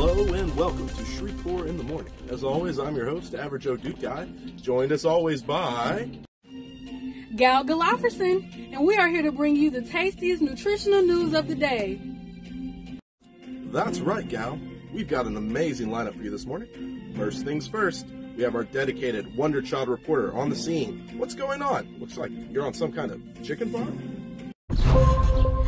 Hello and welcome to ShreveCorps in the Morning. As always, I'm your host, Average Joe Duke Guy, joined as always by Gal Galofferson, and we are here to bring you the tastiest nutritional news of the day. That's right, Gal. We've got an amazing lineup for you this morning. First things first, we have our dedicated Wonder Child reporter on the scene. What's going on? Looks like you're on some kind of chicken farm?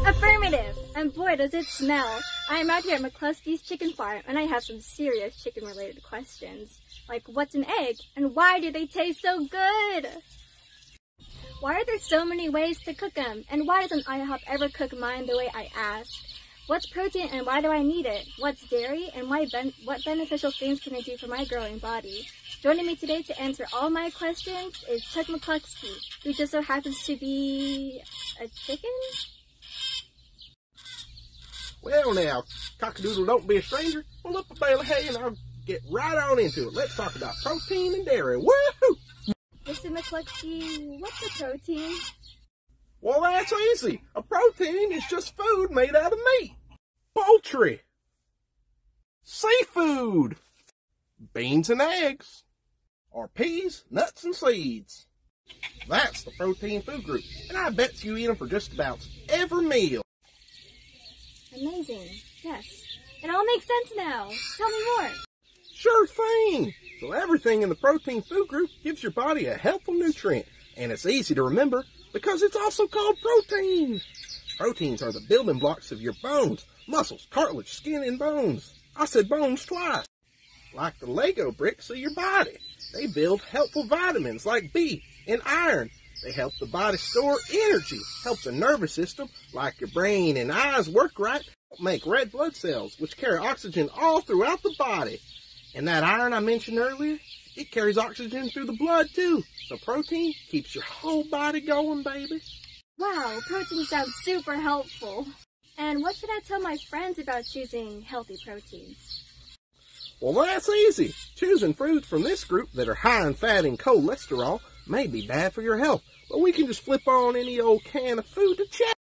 Affirmative! And boy does it smell. I am out here at McClucksky's chicken farm and I have some serious chicken related questions. Like what's an egg and why do they taste so good? Why are there so many ways to cook them? And why doesn't IHOP ever cook mine the way I ask? What's protein and why do I need it? What's dairy and what beneficial things can it do for my growing body? Joining me today to answer all my questions is Chuck McClucksky, who just so happens to be a chicken? Well now, cockadoodle, don't be a stranger. Pull up a bale of hay and I'll get right on into it. Let's talk about protein and dairy. Woohoo! Mr. McClucksky, what's a protein? Well, that's easy. A protein is just food made out of meat, poultry, seafood, beans and eggs, or peas, nuts, and seeds. That's the protein food group, and I bet you eat them for just about every meal. Amazing. Yes. It all makes sense now. Tell me more. Sure thing. So everything in the protein food group gives your body a helpful nutrient, and it's easy to remember because it's also called protein. Proteins are the building blocks of your bones, muscles, cartilage, skin, and bones. I said bones twice. Like the Lego bricks of your body. They build helpful vitamins like B and iron. They help the body store energy, help the nervous system, like your brain and eyes, work right, make red blood cells, which carry oxygen all throughout the body. And that iron I mentioned earlier, it carries oxygen through the blood too. So protein keeps your whole body going, baby. Wow, protein sounds super helpful. And what should I tell my friends about choosing healthy proteins? Well, that's easy. Choosing foods from this group that are high in fat and cholesterol may be bad for your health, but we can just flip on any old can of food to check.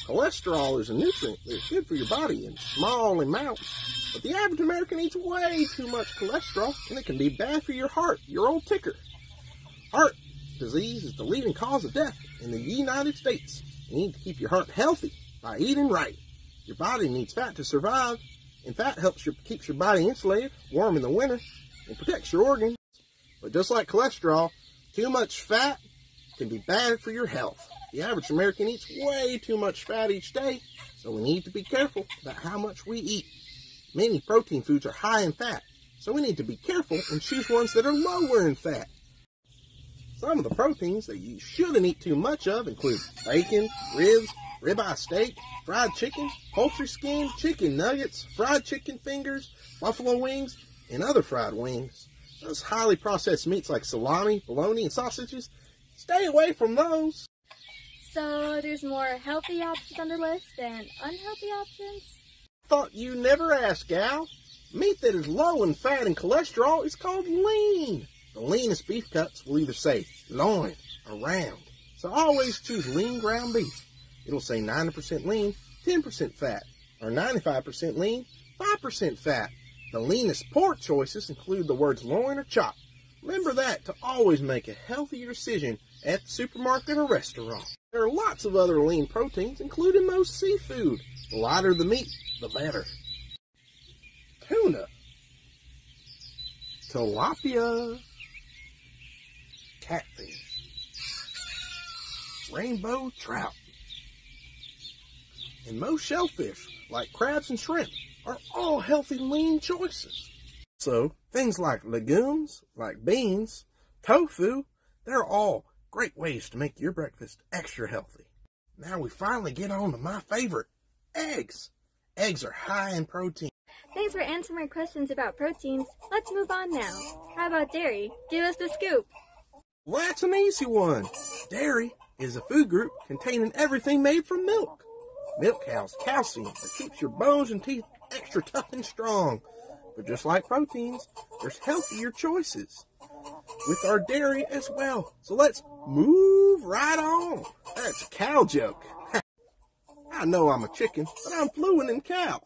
Cholesterol is a nutrient that's good for your body in small amounts, but the average American eats way too much cholesterol, and it can be bad for your heart, your old ticker. Heart disease is the leading cause of death in the United States. You need to keep your heart healthy by eating right. Your body needs fat to survive, and fat keeps your body insulated, warm in the winter, and protects your organs. But just like cholesterol, too much fat can be bad for your health. The average American eats way too much fat each day, so we need to be careful about how much we eat. Many protein foods are high in fat, so we need to be careful and choose ones that are lower in fat. Some of the proteins that you shouldn't eat too much of include bacon, ribs, ribeye steak, fried chicken, poultry skin, chicken nuggets, fried chicken fingers, buffalo wings, and other fried wings. Those highly processed meats like salami, bologna, and sausages, stay away from those. So there's more healthy options on the list than unhealthy options? Thought you never asked, gal. Meat that is low in fat and cholesterol is called lean. The leanest beef cuts will either say loin or round. So always choose lean ground beef. It'll say 90% lean, 10% fat, or 95% lean, 5% fat. The leanest pork choices include the words loin or chop. Remember that to always make a healthier decision at the supermarket or restaurant. There are lots of other lean proteins, including most seafood. The lighter the meat, the better. Tuna, tilapia, catfish, rainbow trout, and most shellfish, like crabs and shrimp, are all healthy lean choices. So, things like legumes, like beans, tofu, they're all great ways to make your breakfast extra healthy. Now we finally get on to my favorite, eggs. Eggs are high in protein. Thanks for answering my questions about proteins. Let's move on now. How about dairy? Give us the scoop. Well, that's an easy one. Dairy is a food group containing everything made from milk. Milk has calcium that keeps your bones and teeth extra tough and strong. But just like proteins, there's healthier choices with our dairy as well. So let's move right on. That's a cow joke. I know I'm a chicken, but I'm fluent in cow.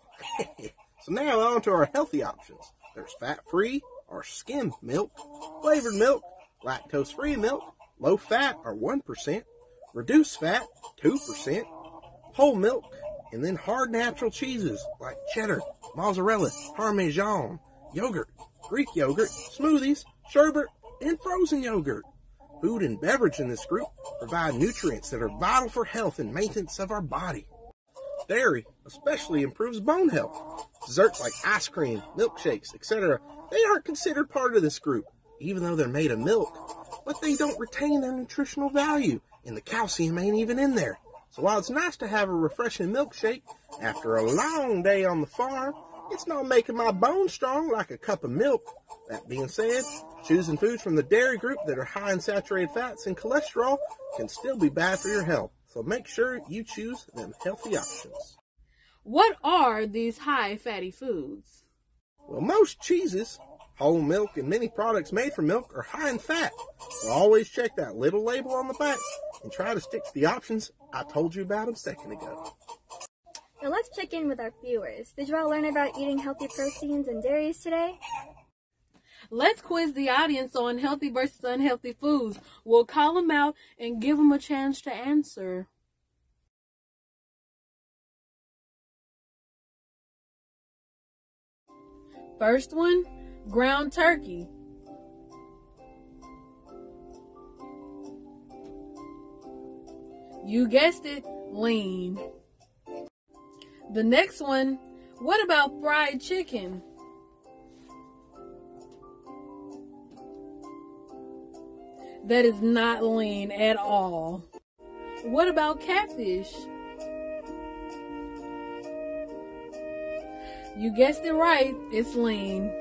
So now on to our healthy options. There's fat-free or skim milk, flavored milk, lactose-free milk, low fat or 1%, reduced fat 2%, whole milk, and then hard natural cheeses like cheddar, mozzarella, parmesan, yogurt, Greek yogurt, smoothies, sherbet, and frozen yogurt. Food and beverage in this group provide nutrients that are vital for health and maintenance of our body. Dairy especially improves bone health. Desserts like ice cream, milkshakes, etc., they aren't considered part of this group, even though they're made of milk, but they don't retain their nutritional value, and the calcium ain't even in there. So while it's nice to have a refreshing milkshake after a long day on the farm, it's not making my bones strong like a cup of milk. That being said, choosing foods from the dairy group that are high in saturated fats and cholesterol can still be bad for your health. So make sure you choose them healthy options. What are these high fatty foods? Well, most cheeses, whole milk, and many products made from milk are high in fat. So always check that little label on the back and try to stick to the options I told you about a second ago. Now let's check in with our viewers. Did you all learn about eating healthy proteins and dairies today? Let's quiz the audience on healthy versus unhealthy foods. We'll call them out and give them a chance to answer. First one, ground turkey. You guessed it, lean. The next one, what about fried chicken? That is not lean at all. What about catfish? You guessed it right, it's lean.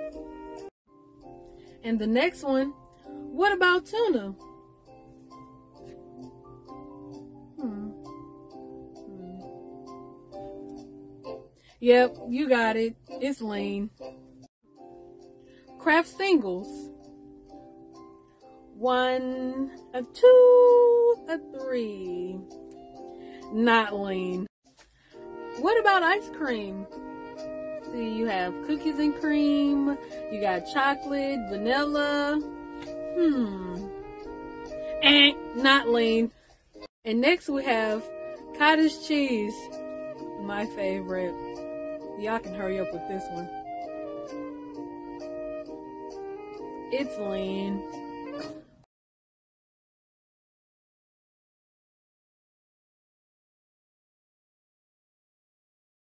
And the next one, what about tuna? Yep, you got it. It's lean. Kraft singles. 1, a 2, a 3. Not lean. What about ice cream? See, you have cookies and cream. You got chocolate, vanilla. Not lean. And next we have cottage cheese. My favorite. Y'all can hurry up with this one. It's lean.